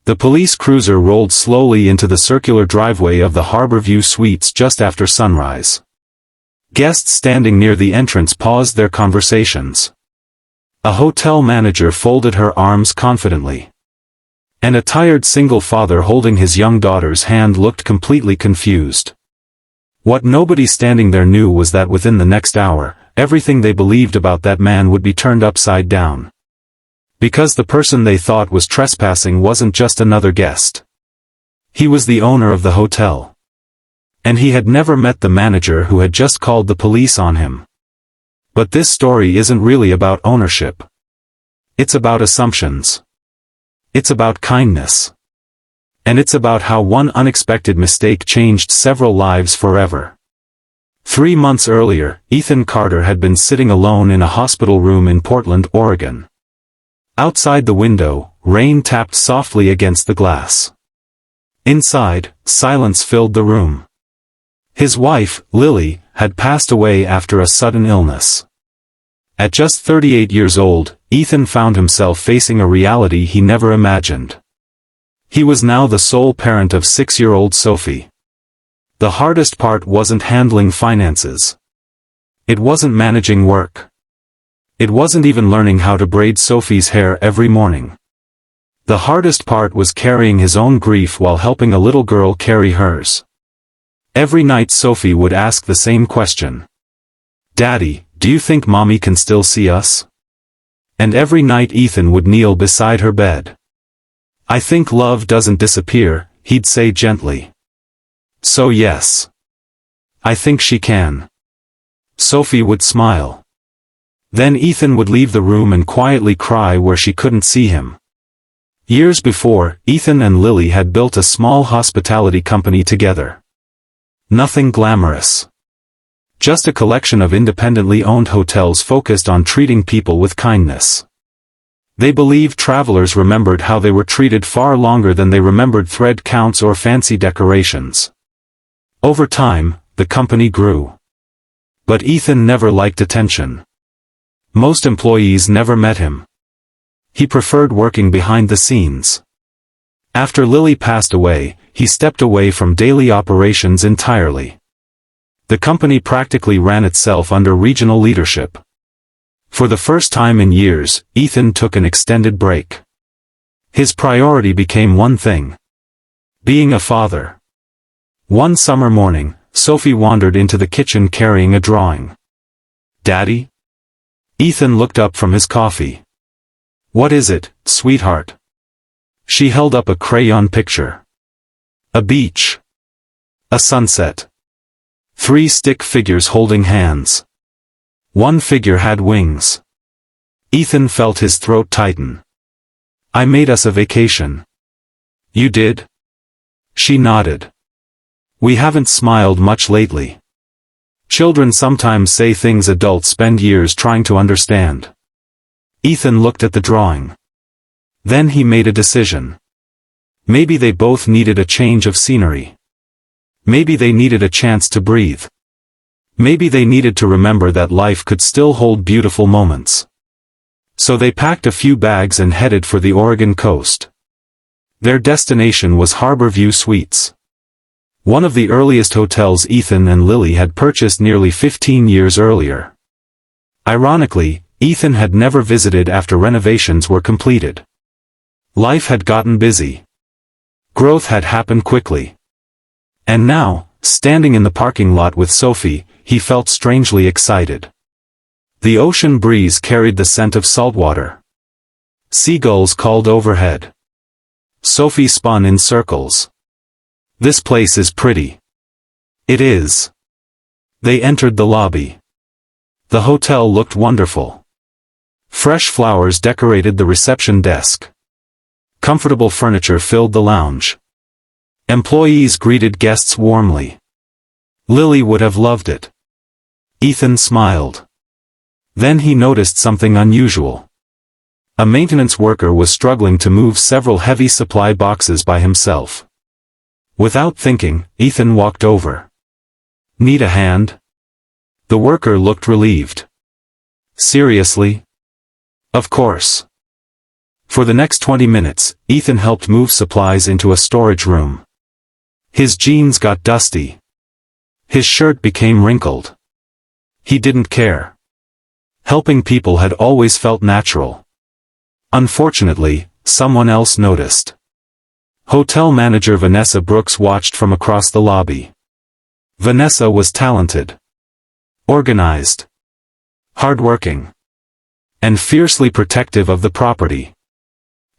The police cruiser rolled slowly into the circular driveway of the Harborview Suites just after sunrise. Guests standing near the entrance paused their conversations. A hotel manager folded her arms confidently. And a tired single father holding his young daughter's hand looked completely confused. What nobody standing there knew was that within the next hour, everything they believed about that man would be turned upside down. Because the person they thought was trespassing wasn't just another guest. He was the owner of the hotel. And he had never met the manager who had just called the police on him. But this story isn't really about ownership. It's about assumptions. It's about kindness. And it's about how one unexpected mistake changed several lives forever. 3 months earlier, Ethan Carter had been sitting alone in a hospital room in Portland, Oregon. Outside the window, rain tapped softly against the glass. Inside, silence filled the room. His wife, Lily, had passed away after a sudden illness. At just 38 years old, Ethan found himself facing a reality he never imagined. He was now the sole parent of 6-year-old Sophie. The hardest part wasn't handling finances. It wasn't managing work. It wasn't even learning how to braid Sophie's hair every morning. The hardest part was carrying his own grief while helping a little girl carry hers. Every night Sophie would ask the same question. "Daddy, do you think Mommy can still see us?" And every night Ethan would kneel beside her bed. "I think love doesn't disappear," he'd say gently. "So yes. I think she can." Sophie would smile. Then Ethan would leave the room and quietly cry where she couldn't see him. Years before, Ethan and Lily had built a small hospitality company together. Nothing glamorous. Just a collection of independently owned hotels focused on treating people with kindness. They believed travelers remembered how they were treated far longer than they remembered thread counts or fancy decorations. Over time, the company grew. But Ethan never liked attention. Most employees never met him. He preferred working behind the scenes. After Lily passed away, he stepped away from daily operations entirely. The company practically ran itself under regional leadership. For the first time in years, Ethan took an extended break. His priority became one thing: being a father. One summer morning, Sophie wandered into the kitchen carrying a drawing. "Daddy?" Ethan looked up from his coffee. "What is it, sweetheart?" She held up a crayon picture. A beach. A sunset. 3 stick figures holding hands. One figure had wings. Ethan felt his throat tighten. "I made us a vacation." "You did?" She nodded. "We haven't smiled much lately." Children sometimes say things adults spend years trying to understand. Ethan looked at the drawing. Then he made a decision. Maybe they both needed a change of scenery. Maybe they needed a chance to breathe. Maybe they needed to remember that life could still hold beautiful moments. So they packed a few bags and headed for the Oregon coast. Their destination was Harborview Suites. One of the earliest hotels Ethan and Lily had purchased nearly 15 years earlier. Ironically, Ethan had never visited after renovations were completed. Life had gotten busy. Growth had happened quickly. And now, standing in the parking lot with Sophie, he felt strangely excited. The ocean breeze carried the scent of saltwater. Seagulls called overhead. Sophie spun in circles. "This place is pretty." "It is." They entered the lobby. The hotel looked wonderful. Fresh flowers decorated the reception desk. Comfortable furniture filled the lounge. Employees greeted guests warmly. Lily would have loved it. Ethan smiled. Then he noticed something unusual. A maintenance worker was struggling to move several heavy supply boxes by himself. Without thinking, Ethan walked over. "Need a hand?" The worker looked relieved. "Seriously?" "Of course." For the next 20 minutes, Ethan helped move supplies into a storage room. His jeans got dusty. His shirt became wrinkled. He didn't care. Helping people had always felt natural. Unfortunately, someone else noticed. Hotel manager Vanessa Brooks watched from across the lobby. Vanessa was talented, organized, hardworking, and fiercely protective of the property.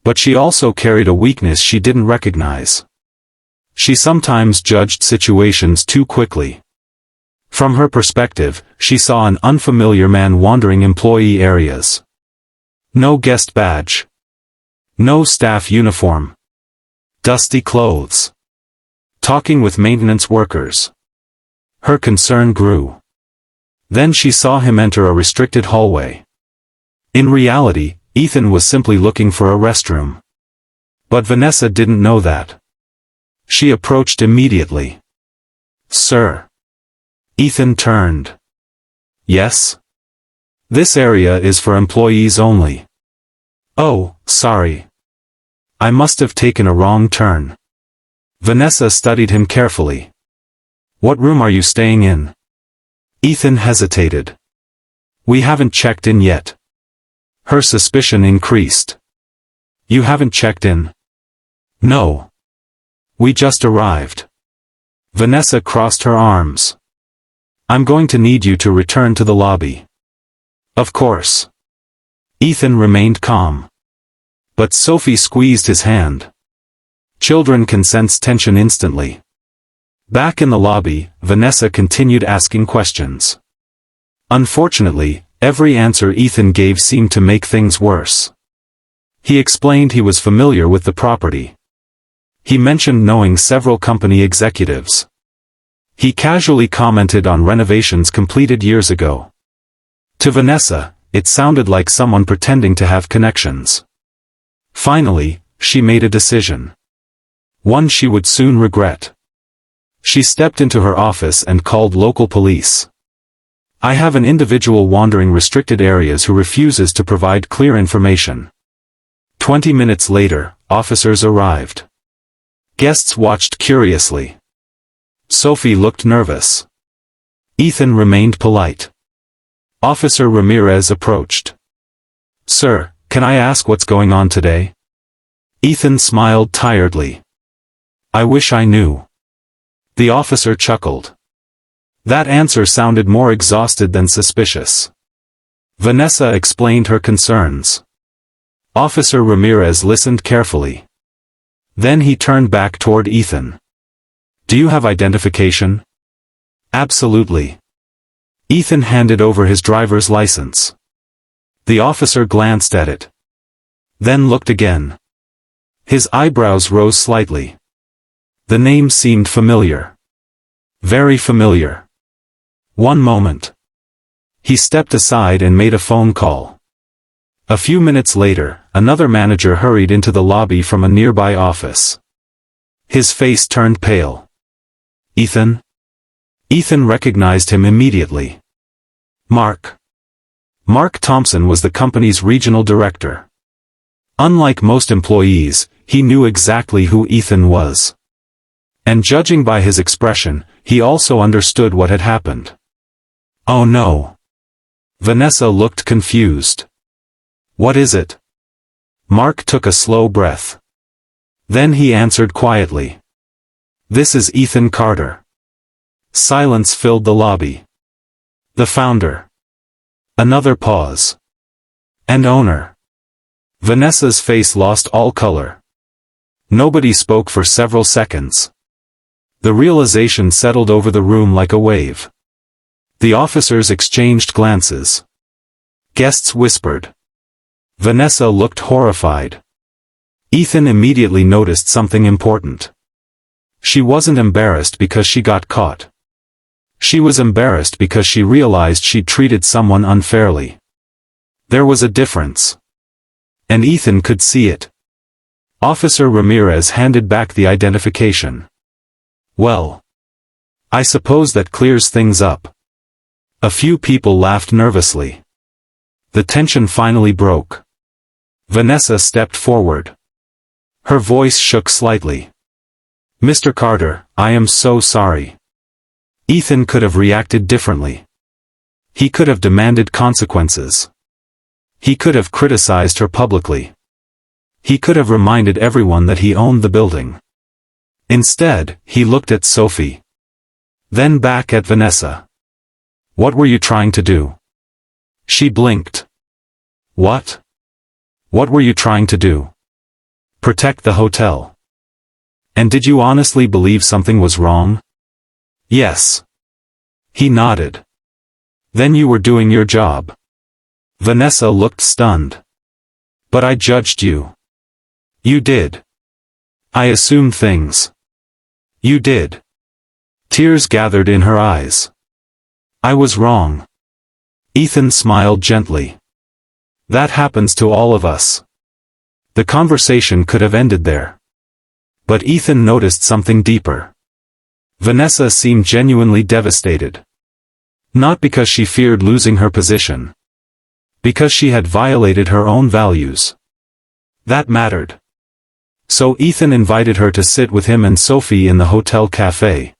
But she also carried a weakness she didn't recognize. She sometimes judged situations too quickly. From her perspective, she saw an unfamiliar man wandering employee areas. No guest badge. No staff uniform. Dusty clothes. Talking with maintenance workers. Her concern grew. Then she saw him enter a restricted hallway. In reality, Ethan was simply looking for a restroom. But Vanessa didn't know that. She approached immediately. "Sir." Ethan turned. "Yes? This area is for employees only." "Oh, sorry. I must have taken a wrong turn." Vanessa studied him carefully. "What room are you staying in?" Ethan hesitated. "We haven't checked in yet." Her suspicion increased. "You haven't checked in?" "No. We just arrived." Vanessa crossed her arms. "I'm going to need you to return to the lobby." "Of course." Ethan remained calm. But Sophie squeezed his hand. Children can sense tension instantly. Back in the lobby, Vanessa continued asking questions. Unfortunately, every answer Ethan gave seemed to make things worse. He explained he was familiar with the property. He mentioned knowing several company executives. He casually commented on renovations completed years ago. To Vanessa, it sounded like someone pretending to have connections. Finally, she made a decision. One she would soon regret. She stepped into her office and called local police. "I have an individual wandering restricted areas who refuses to provide clear information." 20 minutes later, officers arrived. Guests watched curiously. Sophie looked nervous. Ethan remained polite. Officer Ramirez approached. "Sir, can I ask what's going on today?" Ethan smiled tiredly. "I wish I knew." The officer chuckled. That answer sounded more exhausted than suspicious. Vanessa explained her concerns. Officer Ramirez listened carefully. Then he turned back toward Ethan. "Do you have identification?" "Absolutely." Ethan handed over his driver's license. The officer glanced at it. Then looked again. His eyebrows rose slightly. The name seemed familiar. Very familiar. One moment. He stepped aside and made a phone call. A few minutes later, another manager hurried into the lobby from a nearby office. His face turned pale. "Ethan?" Ethan recognized him immediately. Mark. Mark Thompson was the company's regional director. Unlike most employees, he knew exactly who Ethan was. And judging by his expression, he also understood what had happened. "Oh no." Vanessa looked confused. "What is it?" Mark took a slow breath. Then he answered quietly. "This is Ethan Carter." Silence filled the lobby. "The founder." Another pause. "And owner." Vanessa's face lost all color. Nobody spoke for several seconds. The realization settled over the room like a wave. The officers exchanged glances. Guests whispered. Vanessa looked horrified. Ethan immediately noticed something important. She wasn't embarrassed because she got caught. She was embarrassed because she realized she'd treated someone unfairly. There was a difference. And Ethan could see it. Officer Ramirez handed back the identification. "Well, I suppose that clears things up." A few people laughed nervously. The tension finally broke. Vanessa stepped forward. Her voice shook slightly. "Mr. Carter, I am so sorry." Ethan could have reacted differently. He could have demanded consequences. He could have criticized her publicly. He could have reminded everyone that he owned the building. Instead, he looked at Sophie. Then back at Vanessa. "What were you trying to do?" She blinked. "What? What were you trying to do?" "Protect the hotel." "And did you honestly believe something was wrong?" "Yes." He nodded. "Then you were doing your job." Vanessa looked stunned. "But I judged you." "You did." "I assumed things." "You did." Tears gathered in her eyes. "I was wrong." Ethan smiled gently. "That happens to all of us." The conversation could have ended there. But Ethan noticed something deeper. Vanessa seemed genuinely devastated. Not because she feared losing her position. Because she had violated her own values. That mattered. So Ethan invited her to sit with him and Sophie in the hotel cafe.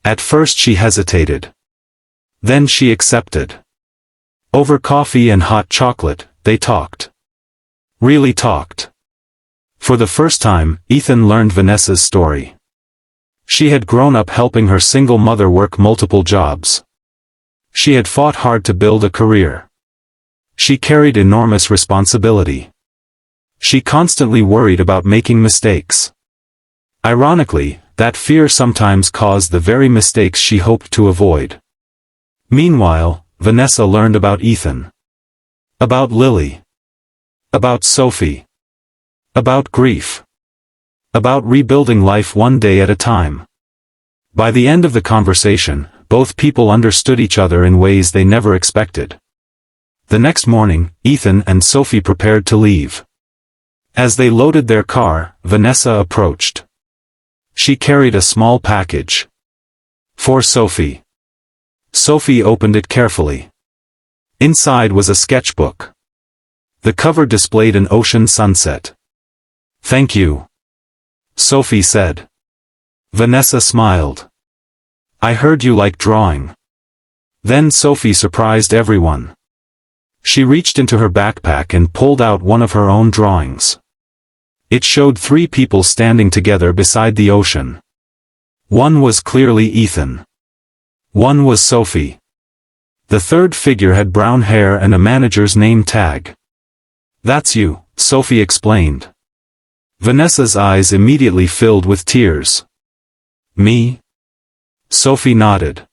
At first she hesitated. Then she accepted. Over coffee and hot chocolate, they talked. Really talked. For the first time, Ethan learned Vanessa's story. She had grown up helping her single mother work multiple jobs. She had fought hard to build a career. She carried enormous responsibility. She constantly worried about making mistakes. Ironically, that fear sometimes caused the very mistakes she hoped to avoid. Meanwhile, Vanessa learned about Ethan. About Lily. About Sophie. About grief. About rebuilding life one day at a time. By the end of the conversation, both people understood each other in ways they never expected. The next morning, Ethan and Sophie prepared to leave. As they loaded their car, Vanessa approached. She carried a small package. For Sophie. Sophie opened it carefully. Inside was a sketchbook. The cover displayed an ocean sunset. "Thank you," Sophie said. Vanessa smiled. "I heard you like drawing." Then Sophie surprised everyone. She reached into her backpack and pulled out one of her own drawings. It showed 3 people standing together beside the ocean. One was clearly Ethan. One was Sophie. The third figure had brown hair and a manager's name tag. "That's you," Sophie explained. Vanessa's eyes immediately filled with tears. "Me?" Sophie nodded.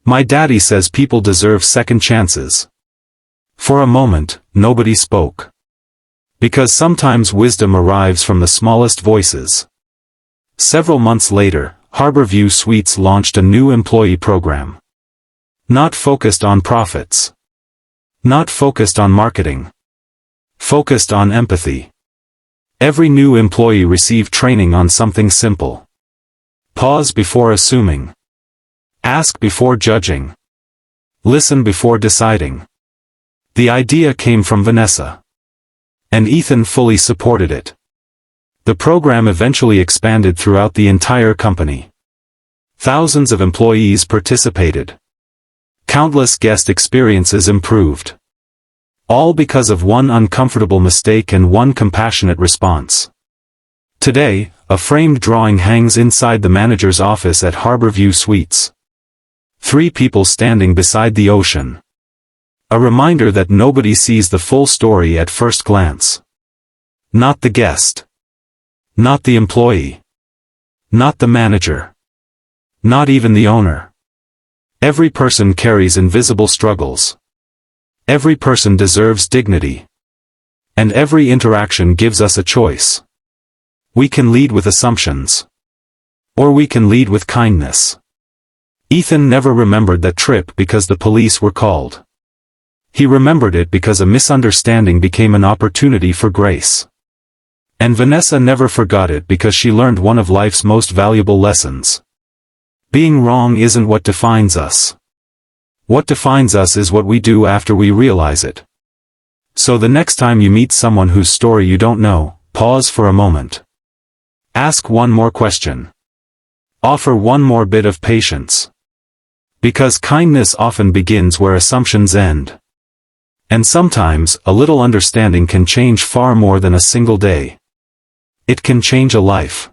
"My daddy says people deserve second chances." For a moment, nobody spoke. Because sometimes wisdom arrives from the smallest voices. Several months later, Harborview Suites launched a new employee program. Not focused on profits. Not focused on marketing. Focused on empathy. Every new employee received training on something simple. Pause before assuming. Ask before judging. Listen before deciding. The idea came from Vanessa. And Ethan fully supported it. The program eventually expanded throughout the entire company. Thousands of employees participated. Countless guest experiences improved. All because of one uncomfortable mistake and one compassionate response. Today, a framed drawing hangs inside the manager's office at Harborview Suites. 3 people standing beside the ocean. A reminder that nobody sees the full story at first glance. Not the guest. Not the employee. Not the manager. Not even the owner. Every person carries invisible struggles. Every person deserves dignity. And every interaction gives us a choice. We can lead with assumptions. Or we can lead with kindness. Ethan never remembered that trip because the police were called. He remembered it because a misunderstanding became an opportunity for grace. And Vanessa never forgot it because she learned one of life's most valuable lessons. Being wrong isn't what defines us. What defines us is what we do after we realize it. So the next time you meet someone whose story you don't know, pause for a moment. Ask one more question. Offer one more bit of patience. Because kindness often begins where assumptions end. And sometimes, a little understanding can change far more than a single day. It can change a life.